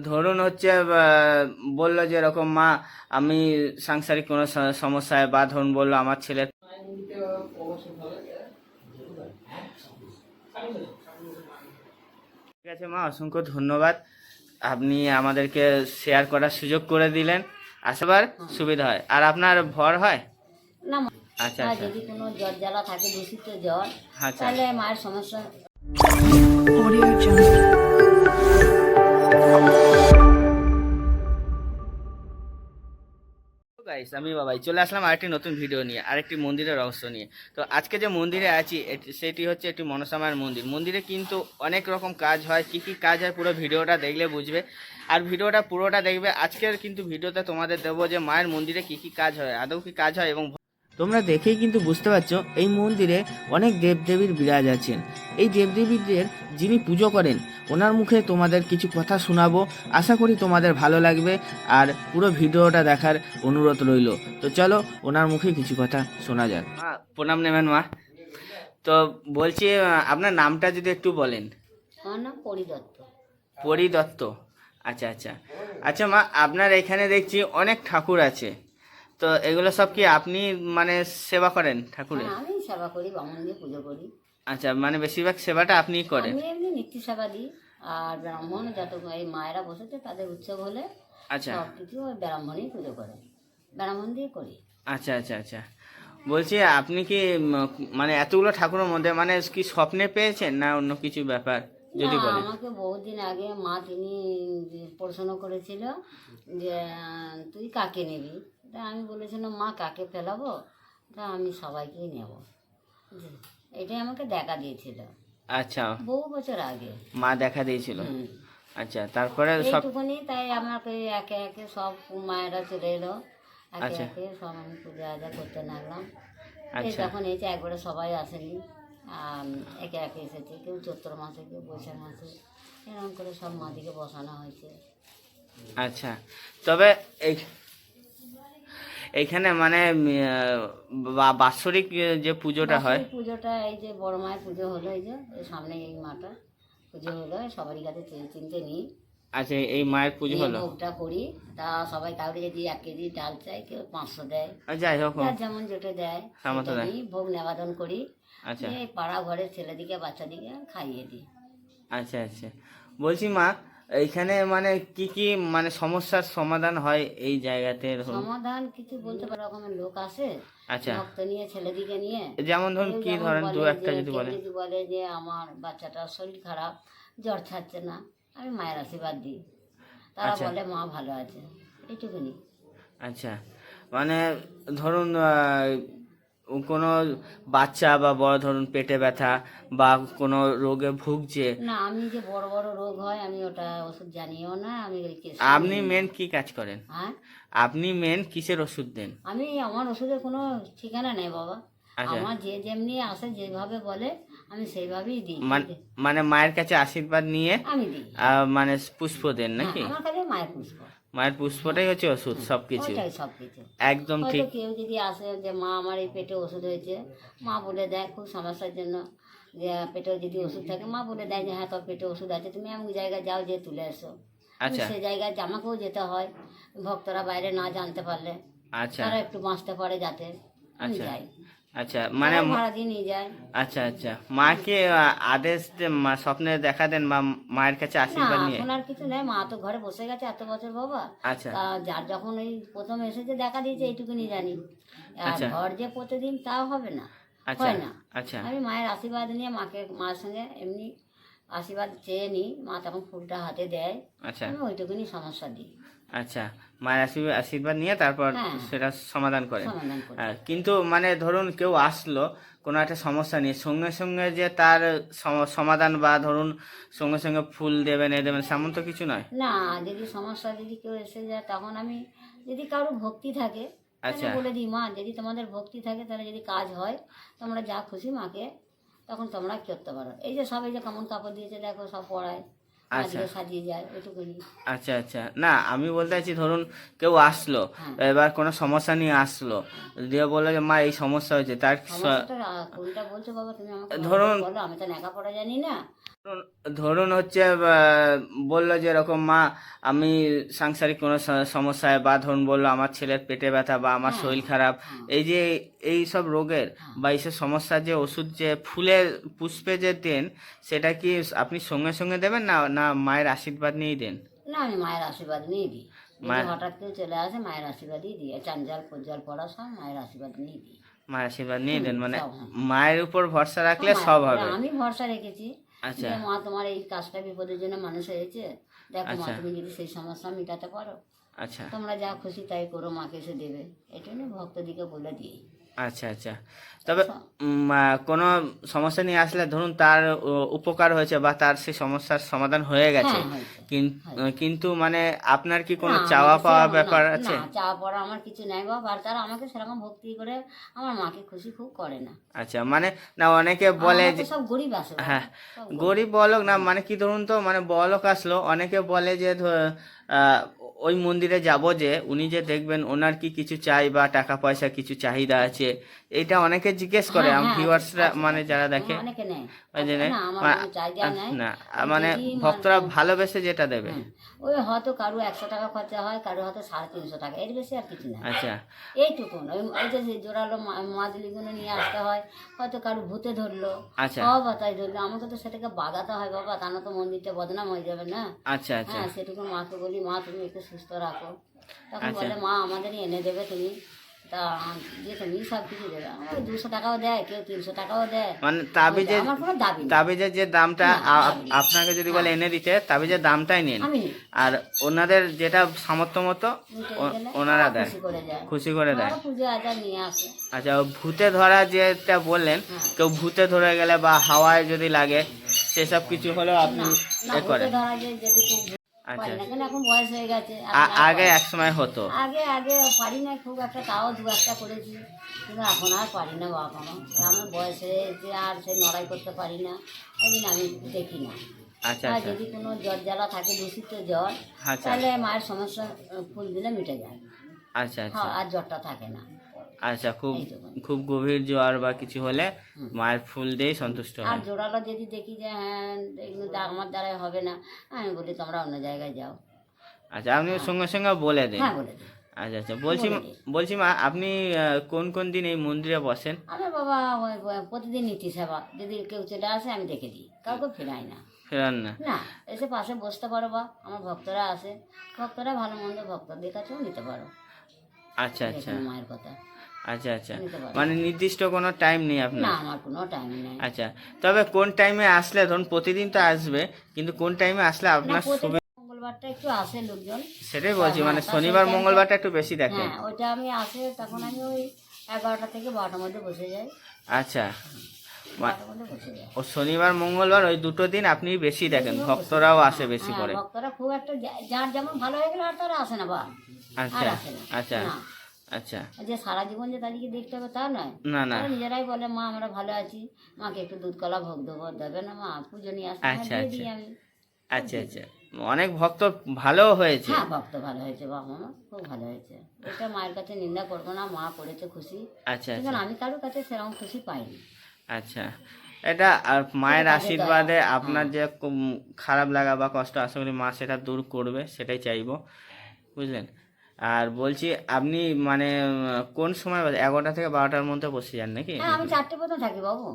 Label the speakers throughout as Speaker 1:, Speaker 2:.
Speaker 1: ধরুন হচ্ছে বললো যে এরকম মা আমি সাংসারিক কোনো সমস্যায়, বা ধরুন বললো আমার ছেলে, ঠিক আছে মা, অসংখ্য ধন্যবাদ। আপনি আমাদেরকে শেয়ার করার সুযোগ করে দিলেন, আসবার সুবিধা হয়। আর আপনার ভর হয়?
Speaker 2: না
Speaker 1: আচ্ছা
Speaker 2: মা,
Speaker 1: আচ্ছা
Speaker 2: যদি কোনো জ্বর জ্বালা থাকে, দূষিত জ্বর,
Speaker 1: আচ্ছা।
Speaker 2: তাহলে মায়ের সমস্যা।
Speaker 3: Audio Jungle.
Speaker 1: গাইস, আমি বাবাই চলে আসলাম আরেকটি নতুন ভিডিও নিয়ে, আরেকটি মন্দিরের রহস্য নিয়ে। তো আজকে যে মন্দিরে আছি সেটি হচ্ছে একটি মনসা মায়ের মন্দির। মন্দিরে কিন্তু অনেক রকম কাজ হয়, কি কি কাজ হয় পুরো ভিডিওটা দেখলে বুঝবে। আর ভিডিওটা পুরোটা দেখবে। আজকের কিন্তু ভিডিওতে তোমাদের দেবো যে মায়ের মন্দিরে কি কি কাজ হয়, আদৌ কি কাজ হয়, এবং তোমরা দেখেই কিন্তু বুঝতে পারছো এই মন্দিরে অনেক দেবদেবীর বিরাজ আছেন। এই দেবদেবীদের যিনি পুজো করেন ওনার মুখে তোমাদের কিছু কথা শোনাবো। আশা করি তোমাদের ভালো লাগবে, আর পুরো ভিডিওটা দেখার অনুরোধ রইল। তো চলো ওনার মুখে কিছু কথা শোনা যাক। মা প্রণাম নেবেন মা। তো বলছি আপনার নামটা যদি একটু বলেন।
Speaker 2: আমার নাম পরিদত্ত।
Speaker 1: পরি দত্ত। আচ্ছা আচ্ছা। আচ্ছা মা, আপনার এখানে দেখছি অনেক ঠাকুর আছে, তো এগুলো সব কি আপনি মানে সেবা করেন ঠাকুরের?
Speaker 2: হ্যাঁ, আমি সেবা করি, বামুন দিয়ে পুজো করি।
Speaker 1: আচ্ছা, মানে বেশিরভাগ সেবাটা আপনিই করেন?
Speaker 2: আমি এমনি নিত্য সেবা দিই। আর ব্রাহ্মণ যত এই মায়েরা বসেছে তাদের উৎসব হলে
Speaker 1: আচ্ছা
Speaker 2: সব কিছু ওই ব্রাহ্মণই পুজো করে, ব্রাহ্মণ দিয়ে করি।
Speaker 1: আচ্ছা আচ্ছা আচ্ছা। বলছি আপনি কি মানে এতগুলো ঠাকুরের মধ্যে মানে কি স্বপ্নে পেয়েছেন, না অন্য কিছু ব্যাপার
Speaker 2: না,
Speaker 1: যদি বলেন?
Speaker 2: আমাকে বহুদিন আগে মা তিনি প্রশ্ন করেছিল যে তুই কাকে নিবি। তা আমি বলেছিলাম মা কাকে ফেলাবো, তা আমি সবাইকেই নেব। এটাই আমাকে দেখা দিয়েছিল
Speaker 1: আচ্ছা,
Speaker 2: বহু বছর আগে।
Speaker 1: মা দেখা দিয়েছিল।
Speaker 2: হুম।
Speaker 1: আচ্ছা, তারপরে সব।
Speaker 2: এইটুকুনি, তাই আমাকে একে একে সব মায়েরা চলে এলো, একে
Speaker 1: আচ্ছা
Speaker 2: একে সব আমি পূজা আজা করতে লাগলাম। এই
Speaker 1: আচ্ছা
Speaker 2: তখন এই যে একবারে সবাই আসেনি, একে একে এসেছে, কেউ চৈত্র মাসে, কেউ বৈশাখ মাসে, এরকম করে সব মাদিকে বসানো হয়েছে।
Speaker 1: আচ্ছা। তবে এই এইখানে মানে বাৎসরিক যে পুজোটা হয়।
Speaker 2: বাৎসরিক পুজোটা এই যে বড় মায়ের পুজো হলো, এই যে এই সামনে এই মাটা পুজো হলো, সবারই কাছে চিনতে নিই,
Speaker 1: আচ্ছা, এই মায়ের পুজো
Speaker 2: নিয়ে
Speaker 1: হলো।
Speaker 2: ভোগটা করি। তা সবাই কাউকে যদি 1 কেজি ডাল চাই, কেউ 500 দেয়,
Speaker 1: যাই হোক,
Speaker 2: যার যেমন যেটা দেয়
Speaker 1: সামর্থ্য
Speaker 2: সেটা
Speaker 1: দেয়।
Speaker 2: নিই, ভোগ নিবেদন করি।
Speaker 1: আচ্ছা
Speaker 2: এই পাড়া ঘরের ছেলেদিকে বাচ্চাদিকে খাইয়ে দিই।
Speaker 1: আচ্ছা আচ্ছা। বলছি মা, এইখানে মানে কি কি মানে সমস্যার সমাধান হয় এই জায়গাতে ধরুন?
Speaker 2: সমাধান কিছু বলতে পারো, রকমের লোক আসে
Speaker 1: আচ্ছা,
Speaker 2: ভক্ত নিয়ে, ছেলেদিকে নিয়ে।
Speaker 1: যেমন ধরুন
Speaker 2: কেউ
Speaker 1: কি
Speaker 2: যেমন
Speaker 1: ধরেন দু
Speaker 2: বলে
Speaker 1: একটা
Speaker 2: যে,
Speaker 1: যদি
Speaker 2: কেউ
Speaker 1: বলেন।
Speaker 2: যদি বলে যে আমার বাচ্চাটার শরীর খারাপ, জ্বর ছাড়ছে না, আমি মায়ের আশীর্বাদ দিই, তারা
Speaker 1: আচ্ছা
Speaker 2: বলে মা ভালো আছে, এইটুকুনি।
Speaker 1: আচ্ছা। মানে ধরুন কোনো বাচ্চা বা বড় ধরুন পেটে ব্যথা বা কোনো রোগে ভুগছে,
Speaker 2: না, আমি যে বড় বড় রোগ হয় আমি ওটা ওষুধ জানিও না, আমি ওই কেস
Speaker 1: আপনি
Speaker 2: নিই না।
Speaker 1: মেন কি কাজ করেন?
Speaker 2: হ্যাঁ,
Speaker 1: আপনি মেন কিসের ওষুধ দেন?
Speaker 2: আমি আমার ওষুধের কোনো ঠিকানা নেই বাবা।
Speaker 1: আচ্ছা,
Speaker 2: আমার যে যেমনি আসে, যেভাবে বলে আমি সেইভাবেই দিই।
Speaker 1: মানে মায়ের কাছে আশীর্বাদ নিয়ে
Speaker 2: আমি দিই।
Speaker 1: মানে পুষ্প দেন
Speaker 2: হ্যাঁ,
Speaker 1: নাকি?
Speaker 2: আমার কাছে মায়ের পুষ্প,
Speaker 1: মায়ের পুষ্পটাই হচ্ছে ওষুধ সবকিছু।
Speaker 2: ওইটাই সব কিছু।
Speaker 1: একদম
Speaker 2: হয়তো
Speaker 1: ঠিক।
Speaker 2: কেউ যদি আসে যে মা আমার এই পেটে ওষুধ হয়েছে, মা বলে দেয় খুব সমস্যার জন্য, যে পেটে যদি ওষুধ থাকে মা বলে দেয় যে হ্যাঁ তোর পেটে ওষুধ আছে, তুমি এমন জায়গায় যাও যে তুলে এসো। আমি
Speaker 1: আচ্ছা
Speaker 2: সে জায়গায় আমাকেও যেতে হয়, ভক্তরা বাইরে না জানতে পারলে
Speaker 1: আচ্ছা
Speaker 2: তারা একটু বাঁচতে পারে যাতে, আমি
Speaker 1: আচ্ছা
Speaker 2: যাই,
Speaker 1: আচ্ছা। মানে
Speaker 2: তারাও ভাড়া দিয়ে নিয়ে যায়।
Speaker 1: আচ্ছা আচ্ছা, মাকে আদেশ দেন, স্বপ্নে দেখা দেন বা মায়ের কাছে
Speaker 2: না,
Speaker 1: আশীর্বাদ নিয়ে?
Speaker 2: এখন আর কিছু নেই, মা তো ঘরে বসে গেছে এত বছর বাবা।
Speaker 1: আচ্ছা
Speaker 2: তা যার যখন এই প্রথম এসেছে দেখা দিয়েছে, এইটুকুনি জানি। আর
Speaker 1: আচ্ছা
Speaker 2: ঘর যে প্রতিদিন তাও হবে না,
Speaker 1: আচ্ছা
Speaker 2: হয় না।
Speaker 1: আচ্ছা
Speaker 2: আমি মায়ের আশীর্বাদ নিয়ে মায়ের সঙ্গে এমনি আশীর্বাদ চেয়ে নিই, মা তখন ফুলটা হাতে দেয়,
Speaker 1: আচ্ছা
Speaker 2: আমি ওইটুকুনি সমস্যা দিই,
Speaker 1: আচ্ছা। মায়ের আশীর্বাদ নিয়ে তারপর
Speaker 2: হ্যাঁ,
Speaker 1: সেটা সমাধান করেন।
Speaker 2: সমাধান করি।
Speaker 1: কিন্তু মানে ধরুন কেউ আসলো কোনো একটা সমস্যা নিয়ে, সঙ্গে সঙ্গে যে তার সমাধান বা ধরুন সঙ্গে সঙ্গে ফুল দেবেন এ দেবেন সেমন তো কিছু নয়?
Speaker 2: না, যদি সমস্যা যদি কেউ এসে যায় তখন আমি, যদি কারো ভক্তি থাকে তাহলে
Speaker 1: আচ্ছা
Speaker 2: বলে দিই মা যদি তোমাদের ভক্তি থাকে তাহলে যদি কাজ হয়, তোমরা যা খুশি মাকে তখন তোমরা করতে পারো। এই যে সব এই যে কেমন কাপড় দিয়েছে দেখো, সব পড়ায়,
Speaker 1: আচ্ছা
Speaker 2: মাঝে সাজিয়ে যায়, ওইটুকুনি।
Speaker 1: আচ্ছা আচ্ছা। না, আমি বলতে চাইছি ধরুন কেউ আসলো,
Speaker 2: হ্যাঁ,
Speaker 1: এবার কোনো সমস্যা নিয়ে আসলো, দিয়ে বললো যে মা এই সমস্যা হয়েছে তার
Speaker 2: সমস্যাটা কোনটা বলছো বাবা তুমি আমাকে ভালো করে
Speaker 1: ধরুন
Speaker 2: বলো, আমি তো লেখাপড়া জানি না।
Speaker 1: ধরুন হচ্ছে বললো যে এরকম মা আমি সাংসারিক কোনো সমস্যায়, বা ধরুন বললো আমার ছেলের পেটে ব্যথা বা আমার
Speaker 2: হ্যাঁ,
Speaker 1: শরীর খারাপ,
Speaker 2: হ্যাঁ,
Speaker 1: এই যে এই সব রোগের
Speaker 2: হ্যাঁ।
Speaker 1: বা এইসব সমস্যার যে ওষুধ যে ফুলের পুষ্পে যে দেন, সেটা কি আপনি সঙ্গে সঙ্গে দেবেন না না মায়ের আশীর্বাদ নিয়েই দেন?
Speaker 2: না, আমি মায়ের আশীর্বাদ নিয়ে দিই। যদি
Speaker 1: মায়ের
Speaker 2: হঠাৎ কেউ চলে আসে মায়ের আশীর্বাদই দিই, চাঞ্জাল কোজ্জাল পড়া সব মায়ের আশীর্বাদ নিয়ে দিই।
Speaker 1: মায়ের আশীর্বাদ নিয়ে দেন, মানে
Speaker 2: সব, হ্যাঁ।
Speaker 1: মায়ের উপর ভরসা রাখলে
Speaker 2: সব
Speaker 1: সব
Speaker 2: মায়ের-
Speaker 1: হবে।
Speaker 2: আমি ভরসা রেখেছি
Speaker 1: আচ্ছা
Speaker 2: যে মা তোমার এই কাজটা বিপদের জন্য মানুষ হয়েছে, দেখো মা
Speaker 1: আচ্ছা
Speaker 2: তুমি যদি সেই সমস্যা মেটাতে পারো,
Speaker 1: আচ্ছা
Speaker 2: তোমরা যা খুশি তাই করো, মাকে এসে দেবে। এই জন্য ভক্তদিকে বলে দিই।
Speaker 1: আচ্ছা আচ্ছা। তবে কোনো সমস্যা নিয়ে আসলে ধরুন তার উপকার হয়েছে বা তার সেই সমস্যার সমাধান হয়ে গেছে,
Speaker 2: হ্যাঁ, হয়েছে।
Speaker 1: কিন্তু মানে আপনার কি কোনো
Speaker 2: না,
Speaker 1: চাওয়া
Speaker 2: আমাকে
Speaker 1: পাওয়া
Speaker 2: সেরকম
Speaker 1: ব্যাপার
Speaker 2: না,
Speaker 1: আছে?
Speaker 2: না, চাওয়া পড়া আমার কিছু নাই বাবা। আর তারা আমাকে সেরকম ভক্তি করে আমার মাকে খুশি খুব করে না।
Speaker 1: আচ্ছা, মানে না অনেকে বলে
Speaker 2: আমরা
Speaker 1: যে
Speaker 2: তো সব গরিব আছে বাবা,
Speaker 1: হ্যাঁ
Speaker 2: সব
Speaker 1: গরিব বলক না, মানে কি ধরুন তো মানে বলক আসলো, অনেকে বলে যে আহ, ওই মন্দিরে যাব যে উনি যে দেখবেন ওনার কি কিছু চাই বা টাকা পয়সা কিছু চাহিদা আছে, এটা অনেকে জিজ্ঞেস করে
Speaker 2: হ্যাঁ, হ্যাঁ,
Speaker 1: ভিউয়ার্সরা
Speaker 2: আছে,
Speaker 1: মানে
Speaker 2: আছে।
Speaker 1: যারা
Speaker 2: হ্যাঁ,
Speaker 1: দেখে।
Speaker 2: অনেকে নেয়।
Speaker 1: ওই জন্য
Speaker 2: না, আমার
Speaker 1: মা-
Speaker 2: কোনো চাহিদা নাই।
Speaker 1: না
Speaker 2: ওই
Speaker 1: মানে
Speaker 2: যদি
Speaker 1: ভক্তরা ভালোবেসে যেটা দেবে।
Speaker 2: হুম, ওই হয়তো কারো 100 টাকা খরচা হয়, কারো হয়তো 350 টাকা, এর বেশি আর কিছু না।
Speaker 1: আচ্ছা
Speaker 2: এইটুকুন ওই যে জোরালো মাজলিগুলো নিয়ে আসতে হয়, হয়তো কারো ভূতে ধরলো,
Speaker 1: আচ্ছা
Speaker 2: বাতায় ধরলো, আমাকে তো সেটাকে বাগাতে হয় বাবা, তা না তো মন্দিরটা বদনাম হয়ে যাবে না।
Speaker 1: আচ্ছা আচ্ছা
Speaker 2: হ্যাঁ, সেটুকু মাকে বলি মা তুমি একটু সুস্থ রাখো, তখন
Speaker 1: আচ্ছা।
Speaker 2: বলে মা আমাদেরই এনে দেবে তুমি, তা যে তুমি সব কিছু দেবে। আমার 200 টাকাও দেয়, কেউ 300 টাকাও দেয়।
Speaker 1: মানে তাবিজে
Speaker 2: আমার কোনো দাবি নেই।
Speaker 1: তাবিজের যে দামটা
Speaker 2: না, দাবি নেই।
Speaker 1: আপনাকে যদি বলে এনে দিতে, তাবিজের দামটাই নেন,
Speaker 2: আমি নিই।
Speaker 1: আর ওনাদের যেটা সামর্থ্য মতো
Speaker 2: মিটে গেলে
Speaker 1: ওনারা
Speaker 2: ওরা
Speaker 1: দেয়,
Speaker 2: খুশি করে যায়।
Speaker 1: খুশি করে দেয়।
Speaker 2: ওরা পুজো আচার নিয়ে আসে।
Speaker 1: আচ্ছা, ও ভূতে ধরা যেটা বললেন,
Speaker 2: হ্যাঁ।
Speaker 1: কেউ ভূতে ধরে গেলে বা হাওয়ায় যদি লাগে সেসব কিছু হলেও আপনি
Speaker 2: না,
Speaker 1: এ
Speaker 2: ভূতে
Speaker 1: করেন?
Speaker 2: ধরা যায় যেটুকু
Speaker 1: আচ্ছা
Speaker 2: পারি না, কেন এখন বয়স হয়ে গেছে। এখন আর
Speaker 1: আগে
Speaker 2: পারি না।
Speaker 1: এক সময় হতো।
Speaker 2: আগে আগে পারি না খুব একটা, তাও 2-1টা করেছি, কিন্তু এখন আর পারি না বাবা। আমার বয়স হয়েছে আর সেই লড়াই করতে পারি না, ওই জন্য আমি দেখি না।
Speaker 1: আচ্ছা
Speaker 2: আর
Speaker 1: আচ্ছা
Speaker 2: যদি কোনো জ্বর জ্বালা থাকে, দূষিত জ্বর,
Speaker 1: আচ্ছা
Speaker 2: তাহলে মায়ের সমস্যা ফুল দিলে মিটে যায়।
Speaker 1: আচ্ছা আচ্ছা
Speaker 2: হ্যাঁ, আর জ্বরটা থাকে না।
Speaker 1: আচ্ছা। খুব
Speaker 2: এইটুকু।
Speaker 1: খুব গভীর জ্বর বা কিছু হলে মায়ের ফুল দিয়েই সন্তুষ্ট
Speaker 2: আর
Speaker 1: হয়।
Speaker 2: জোড়ালো যদি দেখি যে হ্যাঁ এগুলো আমার দ্বারাই হবে না, আমি বলি তোমরা অন্য জায়গায় যাও।
Speaker 1: আচ্ছা, আপনি সঙ্গে সঙ্গে বলে দেন?
Speaker 2: হ্যাঁ, বলে দিই।
Speaker 1: আচ্ছা আচ্ছা। বলছি মা, আপনি কোন কোন দিন এই মন্দিরে বসেন?
Speaker 2: আমি বাবা প্রতিদিন নীতি সেবা, যদি কেউ চলে আসে আমি দেখে দিই, কাউকে ফেরাই না।
Speaker 1: ফেরান না?
Speaker 2: না, এসে পাশে বসতে পারো, বা আমার ভক্তরা আসে, ভক্তরা ভালো মন্দ ভক্তদের কাছেও নিতে পারো।
Speaker 1: আচ্ছা আচ্ছা
Speaker 2: এখানে মায়ের কথা
Speaker 1: আচ্ছা আচ্ছা।
Speaker 2: নিতে পারো।
Speaker 1: মানে নির্দিষ্ট কোনো টাইম নেই
Speaker 2: না,
Speaker 1: আপনার?
Speaker 2: আমার কোনো টাইম নেই।
Speaker 1: আচ্ছা, তবে কোন টাইমে আসলে, ধরুন প্রতিদিন তো আসবে, কিন্তু কোন টাইমে আসলে
Speaker 2: না,
Speaker 1: আপনার
Speaker 2: প্রতিদিন মঙ্গলবারটা একটু আসে লোকজন।
Speaker 1: সেটাই বলছি,
Speaker 2: হ্যাঁ,
Speaker 1: মানে
Speaker 2: তা
Speaker 1: শনিবার
Speaker 2: সেই
Speaker 1: মঙ্গলবারটা একটু বেশি দেখেন।
Speaker 2: হ্যাঁ, ওইটা আমি আসে, তখন আমি ওই 11টা থেকে 12টার মধ্যে বসে যাই।
Speaker 1: আচ্ছা,
Speaker 2: 12টার মধ্যে বসে যাই।
Speaker 1: ও শনিবার মঙ্গলবার ওই দুটো দিন আপনি বেশি দেখেন, ভক্তরাও আসে বেশি
Speaker 2: হ্যাঁ,
Speaker 1: করে।
Speaker 2: ভক্তরা খুব একটা যার যেমন ভালো হয়ে গেলে আর তারা আসে না বা আর
Speaker 1: আচ্ছা
Speaker 2: আসে না।
Speaker 1: আচ্ছা
Speaker 2: না,
Speaker 1: আচ্ছা।
Speaker 2: যে সারা জীবন যে তাদেরকে দেখতে হবে তা নয়।
Speaker 1: না না
Speaker 2: তারা নিজেরাই বলে মা আমরা ভালো আছি, মাকে একটু দুধ কলা ভোগ দেবো, দেবে না মা পুজো নিয়ে আসবে, হ্যাঁ,
Speaker 1: আচ্ছা,
Speaker 2: দিয়ে
Speaker 1: আচ্ছা।
Speaker 2: দিই আমি।
Speaker 1: আচ্ছা আচ্ছা। অনেক ভক্ত ভালো হয়েছে।
Speaker 2: হ্যাঁ, ভক্ত ভালো হয়েছে বাবা, আমার খুব ভালো হয়েছে। এটা মায়ের কাছে নিন্দা করবো না, মা করেছে খুশি,
Speaker 1: আচ্ছা
Speaker 2: কিন্তু
Speaker 1: আচ্ছা
Speaker 2: আমি কারোর কাছে সেরকম খুশি পাইনি।
Speaker 1: আচ্ছা। এটা আর মায়ের
Speaker 2: কাজে
Speaker 1: আশীর্বাদে
Speaker 2: দয়া।
Speaker 1: আপনার যে খারাপ লাগা বা কষ্ট, আশা করি মা সেটা দূর করবে, সেটাই চাইবো, বুঝলেন? আর বলছি আপনি মানে কোন সময় 11টা থেকে 12টার মধ্যে বসে যান নাকি?
Speaker 2: হ্যাঁ, আমি 4টে পর্যন্ত থাকি বাবু,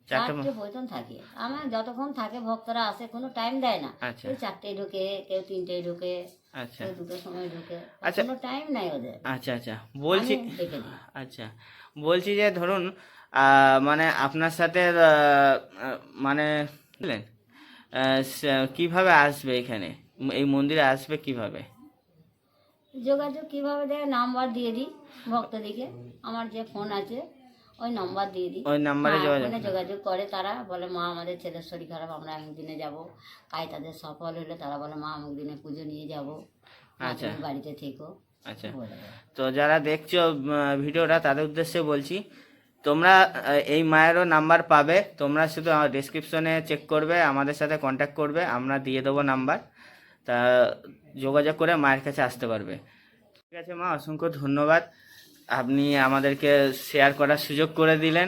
Speaker 1: 4টে
Speaker 2: 4টে পর্যন্ত থাকি। আমার যতক্ষণ থাকে ভক্তরা আসে, কোনো টাইম দেয় না।
Speaker 1: আচ্ছা
Speaker 2: কেউ 4টে ঢুকে, কেউ 3টে ঢুকে,
Speaker 1: আচ্ছা
Speaker 2: কেউ 2টোর সময় ঢুকে,
Speaker 1: আচ্ছা।
Speaker 2: কোনো টাইম নাই ওদের।
Speaker 1: আচ্ছা আচ্ছা। বলছি
Speaker 2: আমি দেখে দিই।
Speaker 1: আচ্ছা, বলছি যে ধরুন মানে আপনার সাথে মানে বুঝলেন কিভাবে আসবে এখানে, এই মন্দিরে আসবে কিভাবে?
Speaker 2: যোগাযোগ কিভাবে দেয়, নাম্বার দিয়ে দিই ভক্তদিকে, আমার যে ফোন আছে ওই নাম্বার দিয়ে দিই।
Speaker 1: ওই নাম্বারে
Speaker 2: হ্যাঁ,
Speaker 1: যোগাযোগ
Speaker 2: ফোনে যোগাযোগ করে তারা, বলে মা আমাদের ছেলের শরীর খারাপ, আমরা অমুক দিনে যাবো। কাজ তাদের সফল হলে তারা বলে মা অমুক দিনে পুজো নিয়ে যাবো, মা
Speaker 1: আচ্ছা।
Speaker 2: তুমি বাড়িতে থেকো,
Speaker 1: আচ্ছা,
Speaker 2: বলে দেয়।
Speaker 1: তো যারা দেখছো ভিডিওটা তাদের উদ্দেশ্যে বলছি, তোমরা এই মায়েরও নাম্বার পাবে, তোমরা শুধু ডিসক্রিপশনে চেক করবে, আমাদের সাথে কন্ট্যাক্ট করবে, আমরা দিয়ে দেবো নাম্বার, তা যোগাযোগ করে মায়ের কাছে আসতে পারবে। ঠিক আছে মা, অসংখ্য ধন্যবাদ, আপনি আমাদেরকে শেয়ার করার সুযোগ করে দিলেন।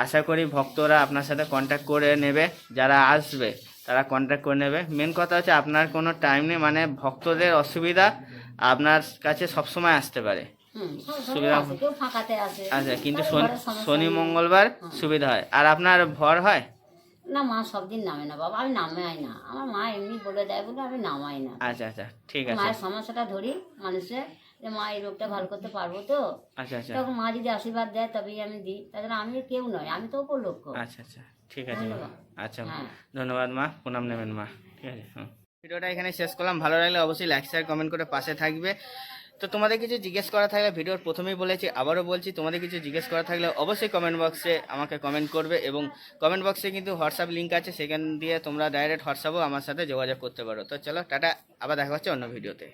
Speaker 1: আশা করি ভক্তরা আপনার সাথে কন্ট্যাক্ট করে নেবে, যারা আসবে তারা কন্ট্যাক্ট করে নেবে। মেন কথা হচ্ছে আপনার কোনো টাইম নেই, মানে ভক্তদের অসুবিধা আপনার কাছে সবসময় আসতে পারে। সুবিধা
Speaker 2: কেউ ফাঁকাতে আসে।
Speaker 1: আচ্ছা, কিন্তু
Speaker 2: কারো ঘরে সমস্যা
Speaker 1: শনি
Speaker 2: নেই।
Speaker 1: মঙ্গলবার সুবিধা হয়। আর আপনার ভর হয়?
Speaker 2: না, মা সব দিন নামে না বাবা, আমি নামাই না। আমার মা এমনি বলে দেয় বলে আমি নামাই না।
Speaker 1: আচ্ছা আচ্ছা, ঠিক আছে।
Speaker 2: মায়ের সমস্যাটা ধরি মানুষের, যে মা এই রোগটা ভালো করতে পারবো তো,
Speaker 1: আচ্ছা আচ্ছা
Speaker 2: তখন মা যদি আশীর্বাদ দেয় তবেই আমি দিই। তাছাড়া আমি কেউ নয়, আমি তো উপলক্ষ।
Speaker 1: আচ্ছা আচ্ছা, ঠিক আছে মা। আচ্ছা
Speaker 2: হ্যাঁ।
Speaker 1: ধন্যবাদ মা, প্রণাম নেবেন মা। ঠিক আছে, ভিডিওটা এখানে শেষ করলাম। ভালো লাগলে অবশ্যই লাইক শেয়ার কমেন্ট করে পাশে থাকবে। তো তোমাদের কিছু জিজ্ঞেস করা থাকলে, ভিডিওর প্রথমেই বলেছি আবারও বলছি, তোমাদের কিছু জিজ্ঞেস করা থাকলে অবশ্যই কমেন্ট বক্সে আমাকে কমেন্ট করবে, এবং কমেন্ট বক্সে কিন্তু হোয়াটসঅ্যাপ লিঙ্ক আছে, সেখান দিয়ে তোমরা ডাইরেক্ট হোয়াটসঅ্যাপেও আমার সাথে যোগাযোগ করতে পারো। তো চলো টাটা, আবার দেখা হচ্ছে অন্য ভিডিওতে।